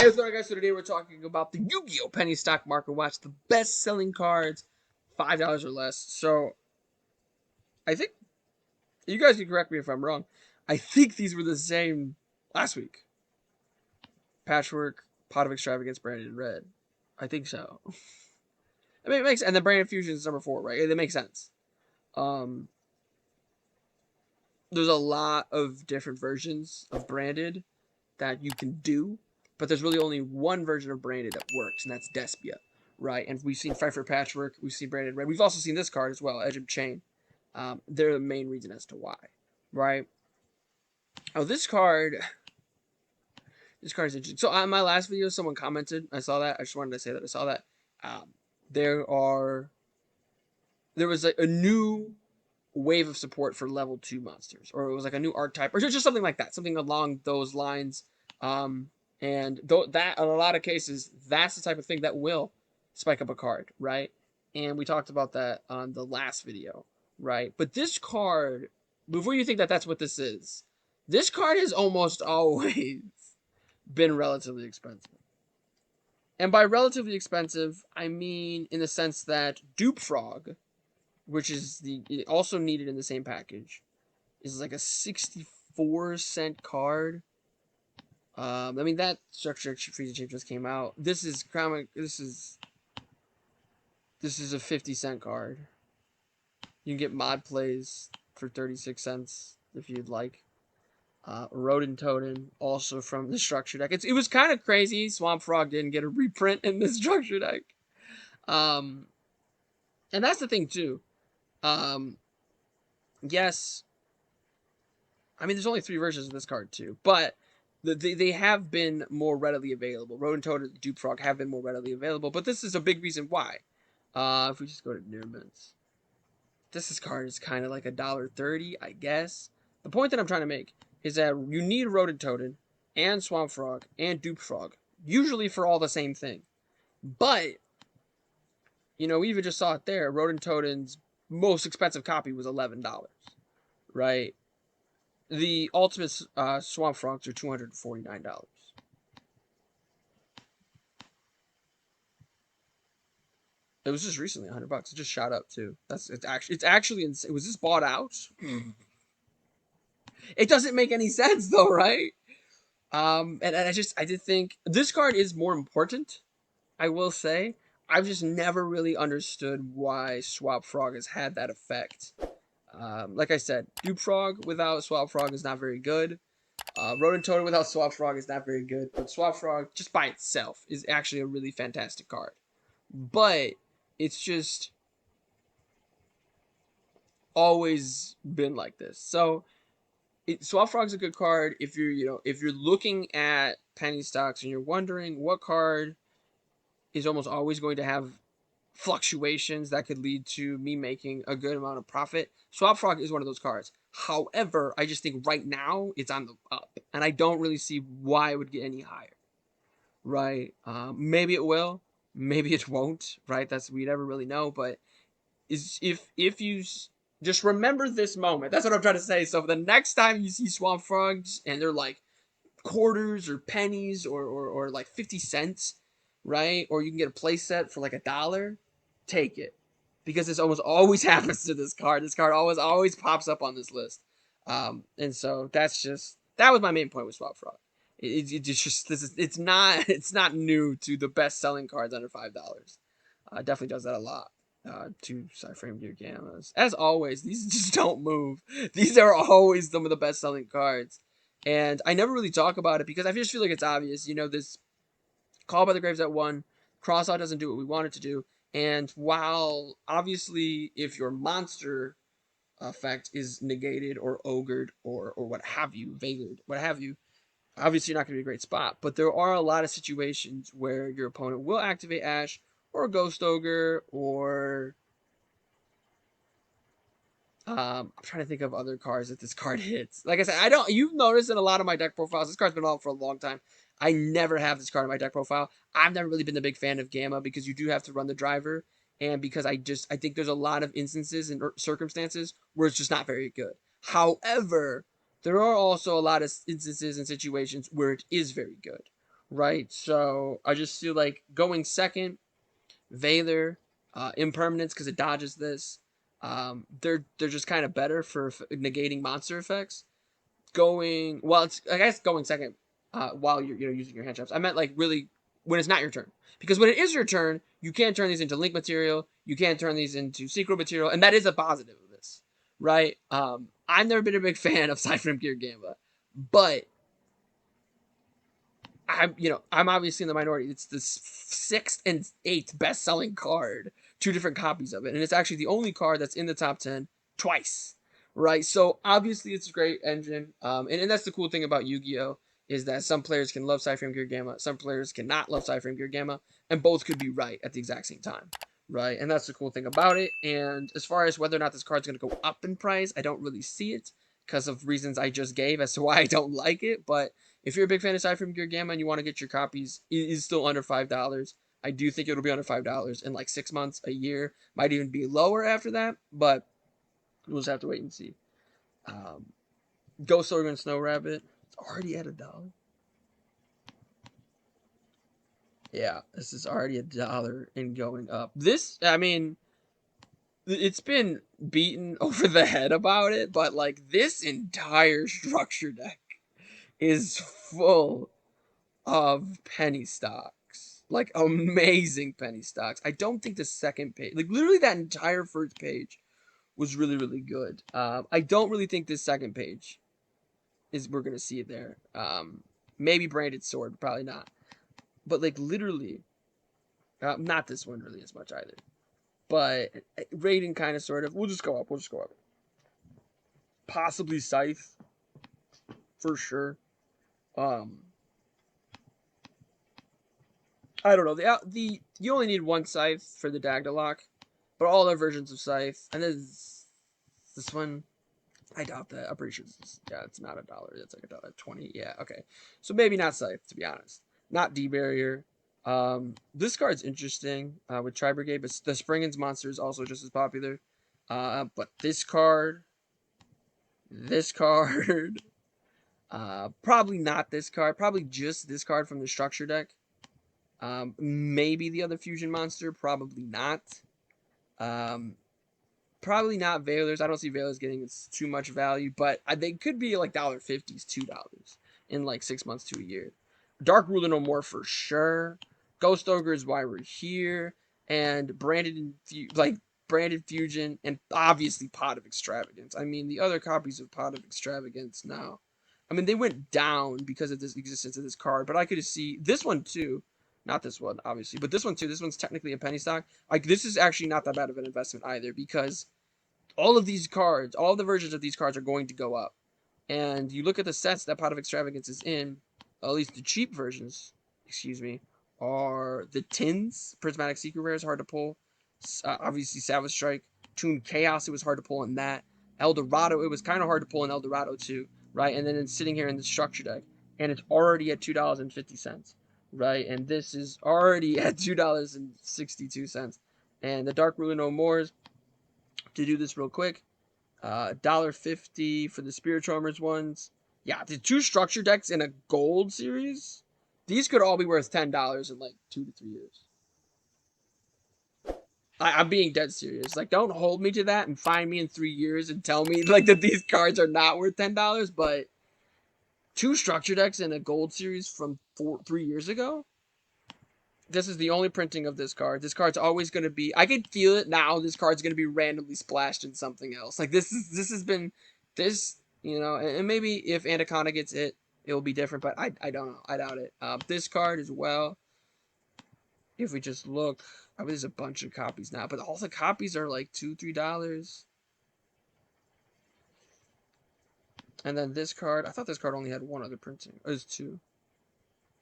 Hey, what's going on, guys? So today we're talking about the Yu-Gi-Oh! Penny stock market watch, the best-selling cards, $5 or less. So I think you guys can correct me if I'm wrong. I think these were the same last week. Patchwork, Pot of Extravagance, Branded in Red. I think so. I mean, it makes, and then Branded Fusion is number 4, right? It makes sense. Um, there's a lot of different versions of Branded that you can do, but there's really only one version of Branded that works, and that's Despia, right? And we've seen Pfeiffer Patchwork, we've seen Branded Red, we've also seen this card as well, Edge of Chain. They're the main reason as to why, right? Oh, this card is interesting. So on my last video, someone commented, I saw that, I just wanted to say that I saw that. Um, there was a new wave of support for level 2 monsters, or it was like a new archetype, or just something like that, something along those lines. And that in a lot of cases, that's the type of thing that will spike up a card, right? And we talked about that on the last video, right? But this card, before you think that that's what this card has almost always been relatively expensive. And by relatively expensive, I mean in the sense that Dupe Frog, which is also needed in the same package, is like a 64-cent card. I mean that structure freeze chip just came out. This is a 50-cent card. You can get mod plays for 36 cents if you'd like. Rodent Totem, also from the structure deck. It was kind of crazy. Swamp Frog didn't get a reprint in the structure deck. And that's the thing too. Yes, I mean there's only 3 versions of this card too, but they have been more readily available. Rodent Toad and Dupe Frog have been more readily available, but this is a big reason why. If we just go to near mints, this card is kind of like $1.30, I guess. The point that I'm trying to make is that you need Rodent Toad and Swamp Frog and Dupe Frog, usually for all the same thing. But, you know, we even just saw it there. Rodent Toad's most expensive copy was $11, right? The ultimate Swamp Frogs are $249. It was just recently $100. It just shot up too. It's actually insane. Was this bought out? It doesn't make any sense though, right? And I did think this card is more important. I will say I've just never really understood why Swap Frog has had that effect. Like I said, Dupe Frog without Swap Frog is not very good. Rodent Totem without Swap Frog is not very good, but Swap Frog just by itself is actually a really fantastic card. But it's just always been like this. So Swap Frog's a good card if you're looking at penny stocks and you're wondering what card is almost always going to have fluctuations that could lead to me making a good amount of profit. Swap Frog is one of those cards. However, I just think right now it's on the up, and I don't really see why it would get any higher. Right? Maybe it will, maybe it won't. Right? We never really know. But if you just remember this moment, that's what I'm trying to say. So the next time you see Swamp Frogs and they're like quarters or pennies or like 50 cents, right? Or you can get a play set for like $1, take it. Because this almost always happens to this card. This card always pops up on this list. And so that was my main point with Swap Frog. It's not new to the best selling cards under $5. Definitely does that a lot. 2 side-frame gear gammas. As always, these just don't move. These are always some of the best selling cards. And I never really talk about it because I just feel like it's obvious. You know, this Call by the Graves at 1, Crossout doesn't do what we want it to do. And while, obviously, if your monster effect is negated or ogred or what have you, veilered, what have you, obviously you're not going to be a great spot. But there are a lot of situations where your opponent will activate Ash or Ghost Ogre or... I'm trying to think of other cards that this card hits. Like I said, you've noticed in a lot of my deck profiles, this card's been on for a long time. I never have this card in my deck profile. I've never really been a big fan of Gamma because you do have to run the driver, and because I think there's a lot of instances and circumstances where it's just not very good. However, there are also a lot of instances and situations where it is very good, right? So I just feel like going second, Valor, Impermanence because it dodges this. They're just kind of better for negating monster effects. Going well, it's I guess going second while you're using your hand traps. I meant like really when it's not your turn, because when it is your turn, you can't turn these into link material. You can't turn these into secret material, and that is a positive of this, right? I've never been a big fan of Cypher Gear Gamba, but I'm obviously in the minority. It's the sixth and eighth best selling card, two different copies of it, and it's actually the only card that's in the top 10 twice, right? So obviously it's a great engine, and that's the cool thing about Yu-Gi-Oh is that some players can love Cypher Gear Gamma, some players cannot love Cypher Gear Gamma, and both could be right at the exact same time, right? And that's the cool thing about it. And as far as whether or not this card's going to go up in price, I don't really see it because of reasons I just gave as to why I don't like it, but if you're a big fan of Cypher Gear Gamma and you want to get your copies, it is still under $5. I do think it'll be under $5 in like 6 months, a year. Might even be lower after that, but we'll just have to wait and see. Um, Ghost Ogre and Snow Rabbit, it's already at $1. Yeah, this is already $1 and going up. This, I mean, it's been beaten over the head about it, but like this entire structure deck is full of penny stocks. Like amazing penny stocks. I don't think the second page, like literally that entire first page was really, really good. I don't really think this second page is we're gonna see it there. Maybe branded sword, probably not. But like literally, not this one really as much either. But rating kind of sort of. We'll just go up. We'll just go up. Possibly scythe for sure. Um, I don't know. The you only need one scythe for the Dagdalock, but all other versions of scythe, and this one, I doubt that. I'm pretty sure yeah, it's not $1. It's like $1.20. Yeah, okay. So maybe not scythe, to be honest. Not D barrier. This card's interesting with Tri Brigade, but the Springens monster is also just as popular. But this card, probably not this card. Probably just this card from the structure deck. Maybe the other fusion monster, probably not. Um, Probably not Valors. I don't see Valors getting too much value, but they could be like $1.50s, $2 in like 6 months to a year. Dark Ruler no more for sure. Ghost Ogre is why we're here, and branded fusion, and obviously Pot of Extravagance. I mean, the other copies of Pot of Extravagance now, I mean, they went down because of this existence of this card, but I could see this one too. Not this one, obviously, but this one too. This one's technically a penny stock. Like, this is actually not that bad of an investment either, because all of these cards, all the versions of these cards are going to go up. And you look at the sets that Pot of Extravagance is in, at least the cheap versions, excuse me, are the Tins. Prismatic Secret Rare is hard to pull. Obviously, Savage Strike. Toon Chaos, it was hard to pull in that. Eldorado, it was kind of hard to pull in Eldorado too, right? And then it's sitting here in the structure deck, and it's already at $2.50, right? And this is already at $2.62. And the Dark Ruler No Mores, to do this real quick, $1.50 for the Spirit Charmers ones. Yeah, the two structure decks in a gold series, these could all be worth $10 in like 2 to 3 years. I'm being dead serious. Like, don't hold me to that and find me in 3 years and tell me like that these cards are not worth $10. But two structure decks in a gold series from 3 years ago. This is the only printing of this card. This card's always going to be. I can feel it now. This card's going to be randomly splashed in something else. Like this has been this. And maybe if Anaconda gets it will be different. But I don't know. I doubt it. This card as well. If we just look, I mean, there's a bunch of copies now, but all the copies are like $2-3. And then this card, I thought this card only had one other printing. It was two.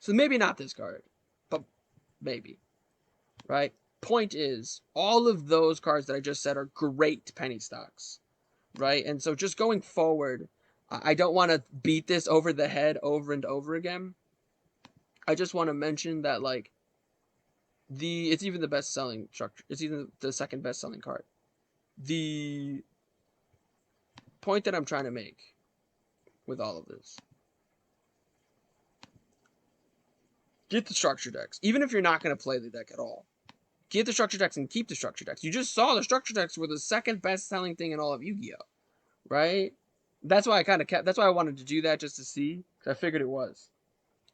So maybe not this card, but maybe. Right? Point is, all of those cards that I just said are great penny stocks, right? And so just going forward, I don't want to beat this over the head over and over again. I just want to mention that like it's even the best selling structure. It's even the second best selling card. The point that I'm trying to make with all of this get the structure decks. Even if you're not going to play the deck at all, get the structure decks and keep the structure decks. You just saw the structure decks were the second best selling thing in all of Yu-Gi-Oh, right? That's why I kind of kept. That's why I wanted to do that, just to see, because I figured it was.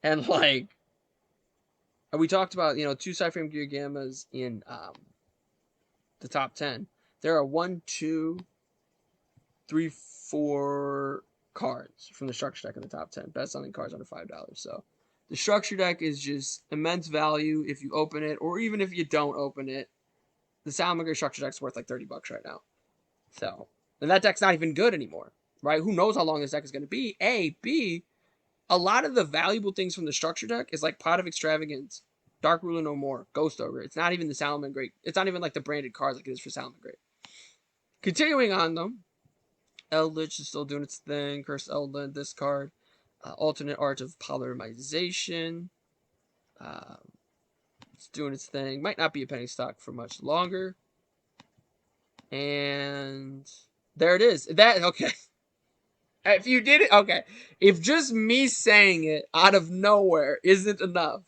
And like we talked about, two side frame Gear Gammas in the top 10. There are 1, 2, 3, 4 cards from the structure deck in the top 10. Best selling cards under $5. So the structure deck is just immense value if you open it, or even if you don't open it. The Salamangreat structure deck's worth like $30 right now. So, and that deck's not even good anymore, right? Who knows how long this deck is going to be? A, B, a lot of the valuable things from the structure deck is like Pot of Extravagance, Dark Ruler No More, Ghost Ogre. It's not even the Salamangreat. It's not even like the branded cards like it is for Salamangreat. Continuing on though, Eldritch is still doing its thing. Cursed Eldland, this card. Alternate Art of Polymerization. It's doing its thing. Might not be a penny stock for much longer. And there it is. Okay. If you did it, okay. If just me saying it out of nowhere isn't enough,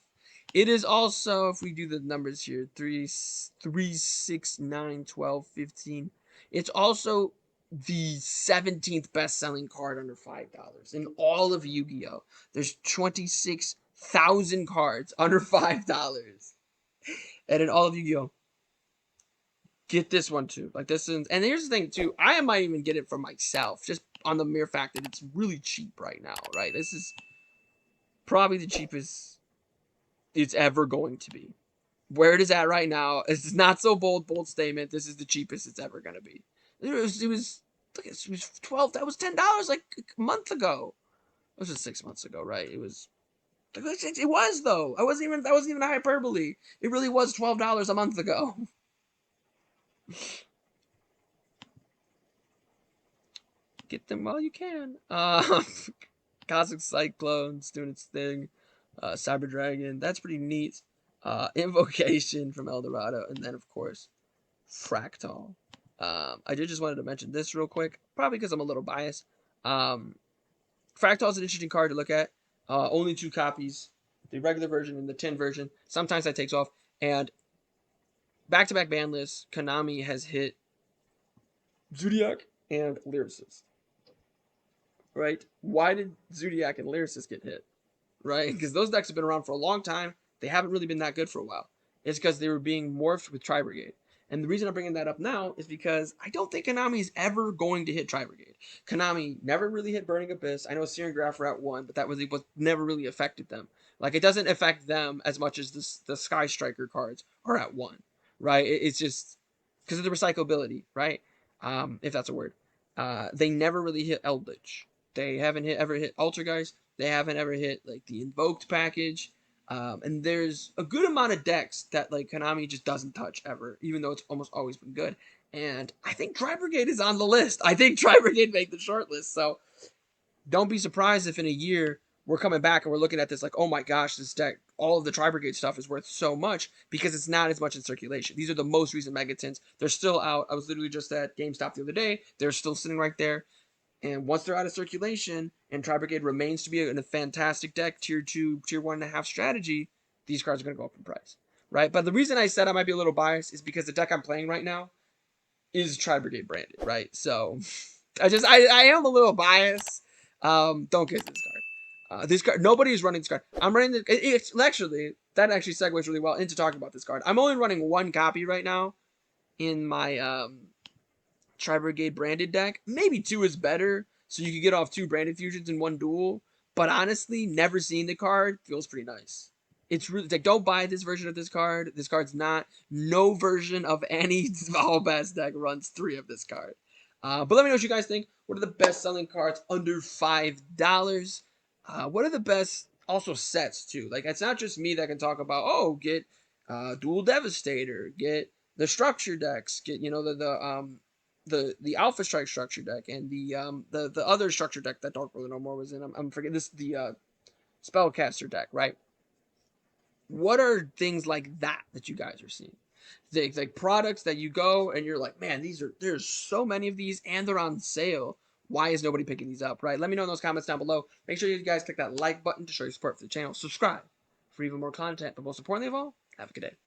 it is also, if we do the numbers here, 3, 6, 9, 12, 15. It's also the 17th best-selling card under $5 in all of Yu-Gi-Oh! There's 26,000 cards under $5. And in all of Yu-Gi-Oh! Get this one too. Like this is, and here's the thing too. I might even get it for myself, just on the mere fact that it's really cheap right now, right? This is probably the cheapest it's ever going to be. Where it is at right now, it's not so bold statement. This is the cheapest it's ever gonna be. It was look, it was 12. That was $10 like a month ago. It was just 6 months ago, right? It was. It was though. That wasn't even a hyperbole. It really was $12 a month ago. Get them while you can. Cosmic Cyclone's doing its thing. Cyber Dragon, that's pretty neat. Invocation from Eldorado, and then of course Fractal. I did just wanted to mention this real quick, probably because I'm a little biased. Fractal is an interesting card to look at. Only 2 copies, the regular version and the tin version. Sometimes that takes off, and back-to-back ban lists, Konami has hit Zodiac and Lyricist. Right? Why did Zodiac and Lyricist get hit? Right? Because those decks have been around for a long time. They haven't really been that good for a while. It's because they were being morphed with Tri-Brigade. And the reason I'm bringing that up now is because I don't think Konami is ever going to hit Tri-Brigade. Konami never really hit Burning Abyss. I know Searing Graph were at 1, but that was what never really affected them. Like, it doesn't affect them as much as the Sky Striker cards are at 1, right? It's just because of the recyclability, right? If that's a word. They never really hit Eldritch. They haven't ever hit Altergeist. They haven't ever hit like the Invoked package. And there's a good amount of decks that like Konami just doesn't touch ever, even though it's almost always been good. And I think Tri-Brigade is on the list. I think Tri-Brigade made the short list. So don't be surprised if in a year we're coming back and we're looking at this like, oh my gosh, this deck, all of the Tri-Brigade stuff is worth so much because it's not as much in circulation. These are the most recent Megatins. They're still out. I was literally just at GameStop the other day. They're still sitting right there. And once they're out of circulation and Tri-Brigade remains to be a fantastic deck, tier 2, tier 1.5 strategy, these cards are going to go up in price, right? But the reason I said I might be a little biased is because the deck I'm playing right now is Tri-Brigade branded, right? So I am a little biased. Don't get this card. Nobody is running this card. I'm running that actually segues really well into talking about this card. I'm only running 1 copy right now in my Tri-Brigade branded deck. Maybe 2 is better, so you could get off 2 branded fusions in 1 duel. But honestly, never seeing the card feels pretty nice. It's really like, don't buy this version of this card. This card's not. No version of any All Best deck runs 3 of this card. But let me know what you guys think. What are the best selling cards under $5? What are the best also sets too? Like, it's not just me that can talk about, oh, get Dual Devastator, get the structure decks, get the Alpha Strike structure deck, and the other structure deck that Dark Ruler No More was in. I'm forgetting this, the Spellcaster deck, right? What are things like that you guys are seeing? Things like products that you go and you're like, man, there's so many of these and they're on sale. Why is nobody picking these up, right? Let me know in those comments down below. Make sure you guys click that like button to show your support for the channel. Subscribe for even more content. But most importantly of all, have a good day.